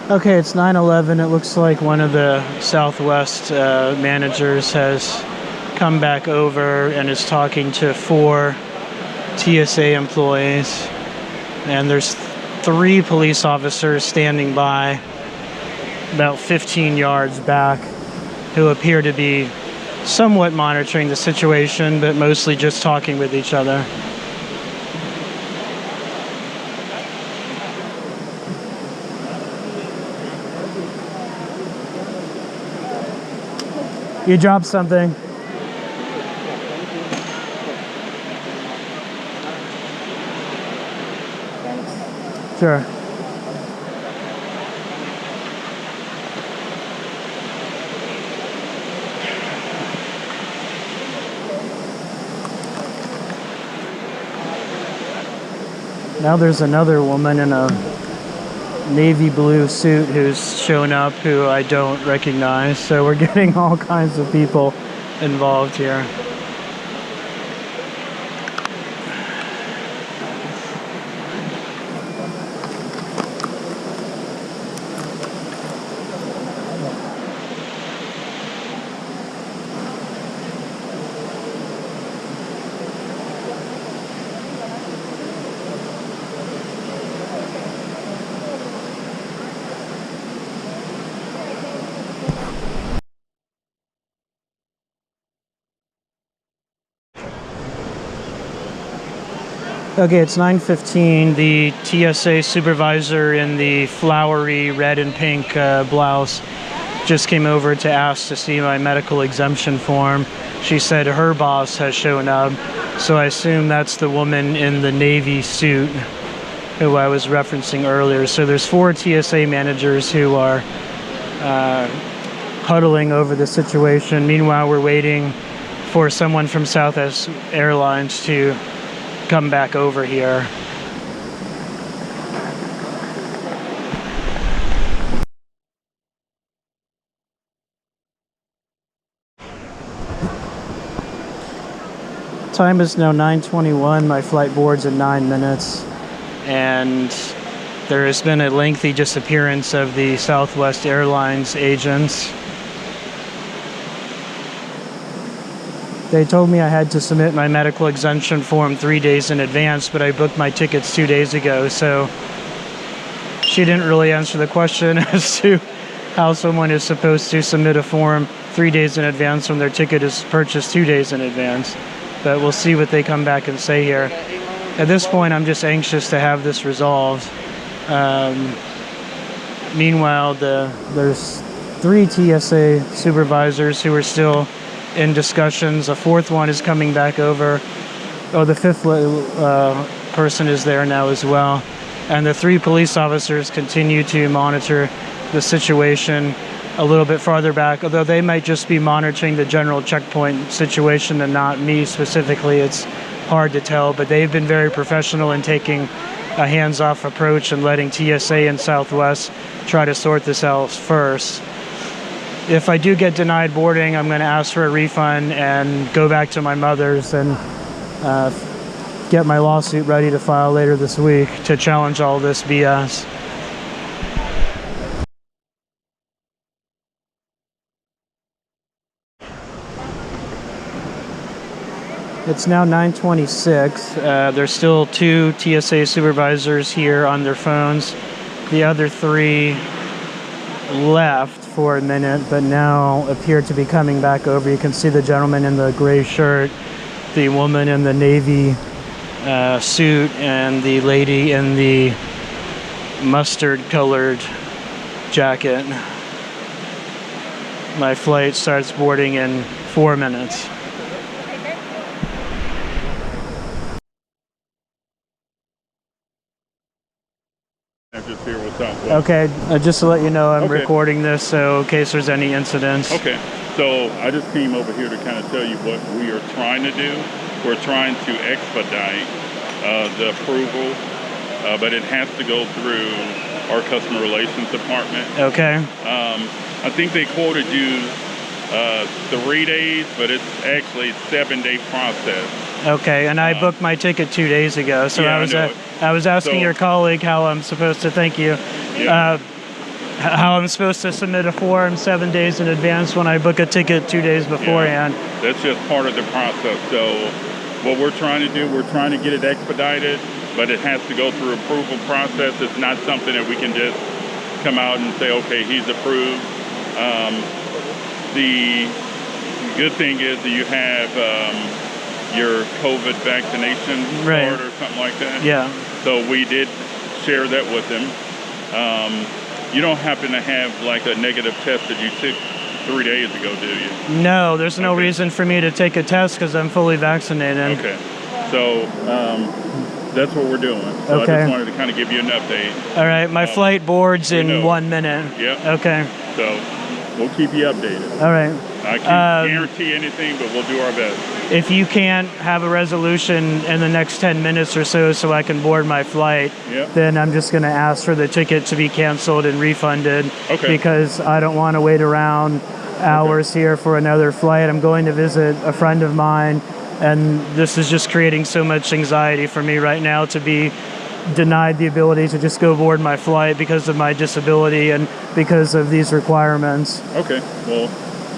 Okay, it's 9/11. It looks like one of the Southwest managers has come back over and is talking to 4 TSA employees. And there's 3 police officers standing by about 15 yards back who appear to be somewhat monitoring the situation, but mostly just talking with each other. You dropped something. Sure. Now there's another woman in a navy blue suit who's shown up who I don't recognize. So we're getting all kinds of people involved here. Okay, it's 9:15. The TSA supervisor in the flowery red and pink blouse just came over to ask to see my medical exemption form. She said her boss has shown up, so I assume that's the woman in the navy suit who I was referencing earlier. So there's 4 TSA managers who are huddling over the situation. Meanwhile, we're waiting for someone from Southwest Airlines to come back over here. Time is now 9:21. My flight boards in 9 minutes, and there has been a lengthy disappearance of the Southwest Airlines agents. They told me I had to submit my medical exemption form 3 days in advance, but I booked my tickets 2 days ago, so she didn't really answer the question as to how someone is supposed to submit a form 3 days in advance when their ticket is purchased 2 days in advance. But we'll see what they come back and say here. At this point, I'm just anxious to have this resolved. Meanwhile, there's 3 TSA supervisors who are still in discussions. A 4th one is coming back over. Oh, the 5th person is there now as well. And the 3 police officers continue to monitor the situation a little bit farther back, although they might just be monitoring the general checkpoint situation and not me specifically. It's hard to tell, but they've been very professional in taking a hands-off approach and letting TSA and Southwest try to sort this out first. If I do get denied boarding, I'm going to ask for a refund and go back to my mother's and get my lawsuit ready to file later this week to challenge all this BS. It's now 9:26. There's still 2 TSA supervisors here on their phones. The other 3 left for a minute, but now appear to be coming back over. You can see the gentleman in the gray shirt, the woman in the navy suit, and the lady in the mustard-colored jacket. My flight starts boarding in 4 minutes. Here with Southwest. Okay, just to let you know, I'm recording this, so in case there's any incidents. Okay, so I just came over here to kind of tell you what we are trying to do. We're trying to expedite the approval, but it has to go through our customer relations department. Okay. I think they quoted you 3 days, but it's actually a 7-day process. Okay, and I booked my ticket 2 days ago, so yeah, I was asking your colleague how I'm supposed to thank you. Yeah. How I'm supposed to submit a form 7 days in advance when I book a ticket 2 days beforehand. Yeah, that's just part of the process. So what we're trying to do, we're trying to get it expedited, but it has to go through approval process. It's not something that we can just come out and say, okay, he's approved. The good thing is that you have your COVID vaccination card or something like that. Yeah. So we did share that with him. You don't happen to have like a negative test that you took 3 days ago, do you? No, there's no reason for me to take a test because I'm fully vaccinated. Okay. So that's what we're doing. So I just wanted to kind of give you an update. All right. My flight boards in 1 minute. Yep. Okay. So we'll keep you updated. All right. I can't guarantee anything, but we'll do our best. If you can't have a resolution in the next 10 minutes or so I can board my flight, then I'm just going to ask for the ticket to be canceled and refunded because I don't want to wait around hours here for another flight. I'm going to visit a friend of mine, and this is just creating so much anxiety for me right now to be denied the ability to just go board my flight because of my disability and because of these requirements. Okay. Well,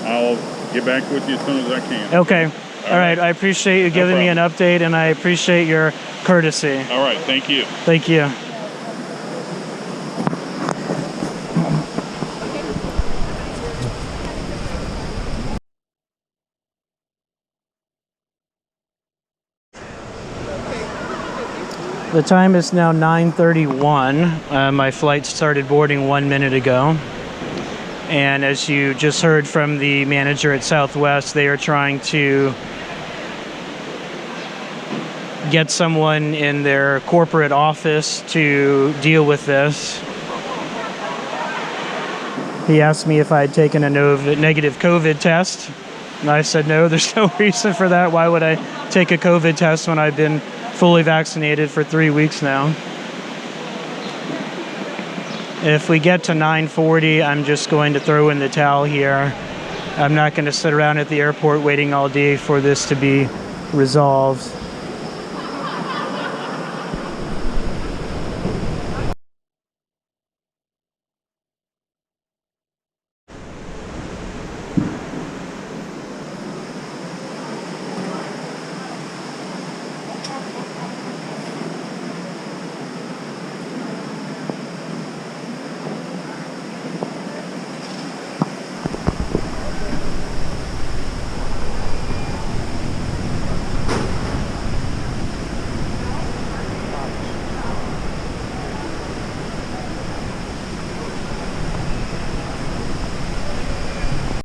I'll get back with you as soon as I can. Okay. All right. I appreciate you giving me an update, and I appreciate your courtesy. All right. Thank you. Thank you. The time is now 9:31. My flight started boarding 1 minute ago. And as you just heard from the manager at Southwest, they are trying to get someone in their corporate office to deal with this. He asked me if I had taken a negative COVID test. And I said, no, there's no reason for that. Why would I take a COVID test when I've been fully vaccinated for 3 weeks now? If we get to 9:40, I'm just going to throw in the towel here. I'm not going to sit around at the airport waiting all day for this to be resolved.